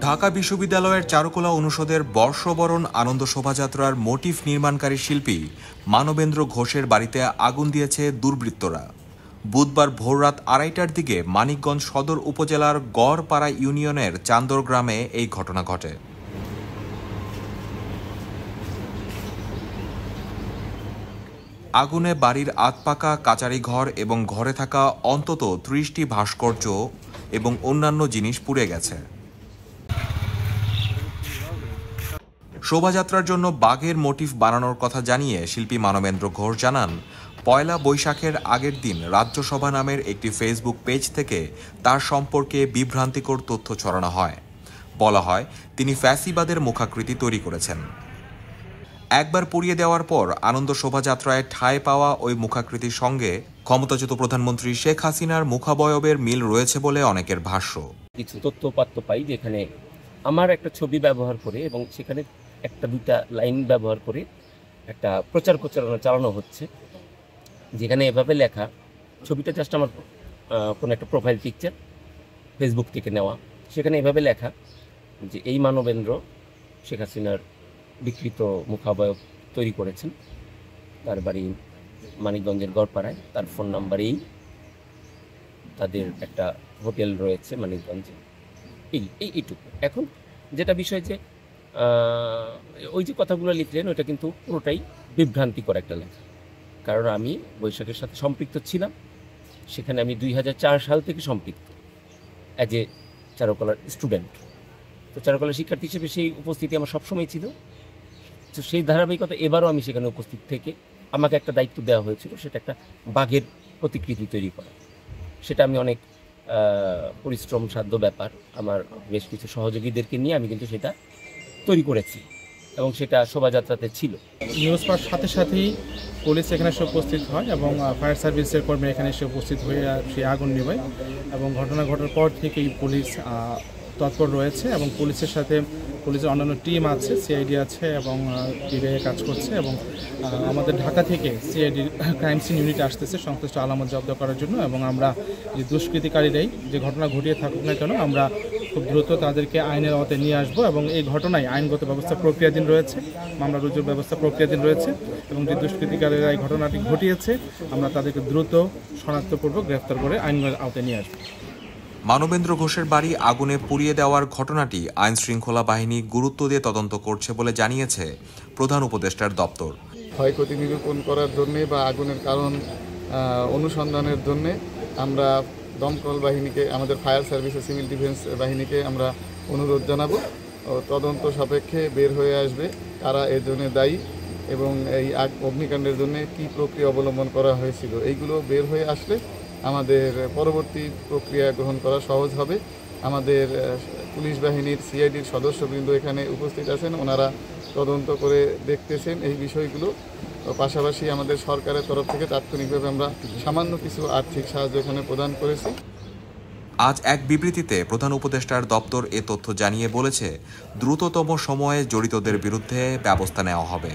ঢাকা বিশ্ববিদ্যালয়ের চারুকলা অনুষদের বর্ষবরণ আনন্দ শোভাযাত্রার মোটিফ নির্মাণকারী শিল্পী মানবেন্দ্র ঘোষের বাড়িতে আগুন দিয়েছে দুর্বৃত্তরা। বুধবার ভোররাত 2:30টার দিকে মানিকগঞ্জ সদর উপজেলার গড়পাড়া ইউনিয়নের চান্দর গ্রামে এই ঘটনা ঘটে। আগুনে বাড়ির আধপাকা কাচারি ঘর এবং ঘরে থাকা অন্তত 30টি ভাস্কর্য এবং অন্যান্য জিনিস পুড়ে গেছে। শোভাযাত্রার জন্য বাঘের মোটিফ বানানোর কথা জানিয়ে শিল্পী মানবেন্দ্র ঘোষ জানান, পয়লা বৈশাখের আগের দিন রাজ্যসভা নামের একটি ফেসবুক পেজ থেকে তার সম্পর্কে বিভ্রান্তিকর তথ্য ছড়ানো হয়। বলা হয় তিনি ফ্যাসিবাদের মুখাকৃতি তৈরি করেছেন। একবার পুড়িয়ে দেওয়ার পর আনন্দ শোভাযাত্রায় ঠাঁই পাওয়া ওই মুখাকৃতির সঙ্গে ক্ষমতাচ্যুত প্রধানমন্ত্রী শেখ হাসিনার মুখাবয়বের মিল রয়েছে বলে অনেকের ভাষ্য। কিছু তথ্যপাত্য পাই যেখানে আমার একটা ছবি ব্যবহার করে এবং সেখানে একটা দুইটা লাইন ব্যবহার করে একটা প্রচারণা চালানো হচ্ছে, যেখানে এভাবে লেখা, ছবিটা জাস্ট আমার কোনো একটা প্রোফাইল পিকচার ফেসবুক থেকে নেওয়া, সেখানে এভাবে লেখা যে এই মানবেন্দ্র শেখ হাসিনার বিকৃত মুখাবয়ব তৈরি করেছেন, তার বাড়ি মানিকগঞ্জের গড়পাড়ায়, তার ফোন নাম্বারেই তাদের একটা হোটেল রয়েছে মানিকগঞ্জে, এইটুকু। এখন যেটা বিষয় যে ওই যে কথাগুলো লিখলেন ওইটা কিন্তু পুরোটাই বিভ্রান্তিকর একটা লেখা, কারণ আমি বৈশাখের সাথে সম্পৃক্ত ছিলাম, সেখানে আমি 2004 সাল থেকে সম্পৃক্ত অ্যাজ এ চারুকলার স্টুডেন্ট। তো চারুকলার শিক্ষার্থী হিসেবে সেই উপস্থিতি আমার সবসময় ছিল। তো সেই ধারাবাহিকতা এবারও আমি সেখানে উপস্থিত থেকে আমাকে একটা দায়িত্ব দেওয়া হয়েছিল, সেটা একটা বাঘের প্রতিকৃতি তৈরি করা। সেটা আমি অনেক পরিশ্রম সাধ্য ব্যাপার, আমার বেশ কিছু সহযোগীদেরকে নিয়ে আমি কিন্তু সেটা তৈরি করেছি এবং সেটা শোভাযাত্রাতে ছিল। নিউজ পাওয়ার সাথে সাথেই পুলিশ এখানে এসে উপস্থিত হয় এবং ফায়ার সার্ভিসের কর্মী এখানে এসে উপস্থিত হয়ে সেই আগুন নেভায় এবং ঘটনা ঘটার পর থেকেই পুলিশ তৎপর রয়েছে এবং পুলিশের সাথে পুলিশের অন্যান্য টিম আছে, সিআইডি আছে এবং টিভিআই কাজ করছে এবং আমাদের ঢাকা থেকে সিআইডি ক্রাইম সিন ইউনিট আসতেছে সংশ্লিষ্ট আলামত জব্দ করার জন্য এবং আমরা যে দুষ্কৃতিকারীরাই যে ঘটনা ঘটিয়ে থাকুক না কেন আমরা খুব দ্রুত তাদেরকে আইনের আওতায় নিয়ে আসবো এবং এই ঘটনায় আইনগত ব্যবস্থা প্রক্রিয়াধীন রয়েছে, মামলা রুজুর ব্যবস্থা প্রক্রিয়াধীন রয়েছে এবং যে দুষ্কৃতিকারীরা এই ঘটনাটি ঘটিয়েছে আমরা তাদেরকে দ্রুত শনাক্তপূর্বক গ্রেফতার করে আইনের আওতায় নিয়ে আসবো। মানবেন্দ্র ঘোষের বাড়ি আগুনে পুড়িয়ে দেওয়ার ঘটনাটি আইন শৃঙ্খলা বাহিনী গুরুত্ব দিয়ে তদন্ত করছে বলে জানিয়েছে প্রধান উপদেষ্টার দপ্তর। ক্ষয়ক্ষতি নিরূপণ করার জন্যে বা আগুনের কারণ অনুসন্ধানের জন্যে আমরা দমকল বাহিনীকে, আমাদের ফায়ার সার্ভিস, সিভিল ডিফেন্স বাহিনীকে আমরা অনুরোধ জানাবো তদন্ত সাপেক্ষে বের হয়ে আসবে কারা এর জন্য দায়ী এবং এই অগ্নিকাণ্ডের জন্য কী প্রক্রিয়া অবলম্বন করা হয়েছিল। এইগুলো বের হয়ে আসলে আমাদের পরবর্তী প্রক্রিয়া গ্রহণ করা সহজ হবে। আমাদের পুলিশ বাহিনীর সিআইডির সদস্যবৃন্দ এখানে উপস্থিত আছেন, ওনারা তদন্ত করে দেখতেছেন এই বিষয়গুলো। পাশাপাশি আমাদের সরকারের তরফ থেকে তাৎক্ষণিকভাবে আমরা সামান্য কিছু আর্থিক সাহায্য এখানে প্রদান করেছি। আজ এক বিবৃতিতে প্রধান উপদেষ্টার দপ্তর এ তথ্য জানিয়ে বলেছে, দ্রুততম সময়ে জড়িতদের বিরুদ্ধে ব্যবস্থা নেওয়া হবে।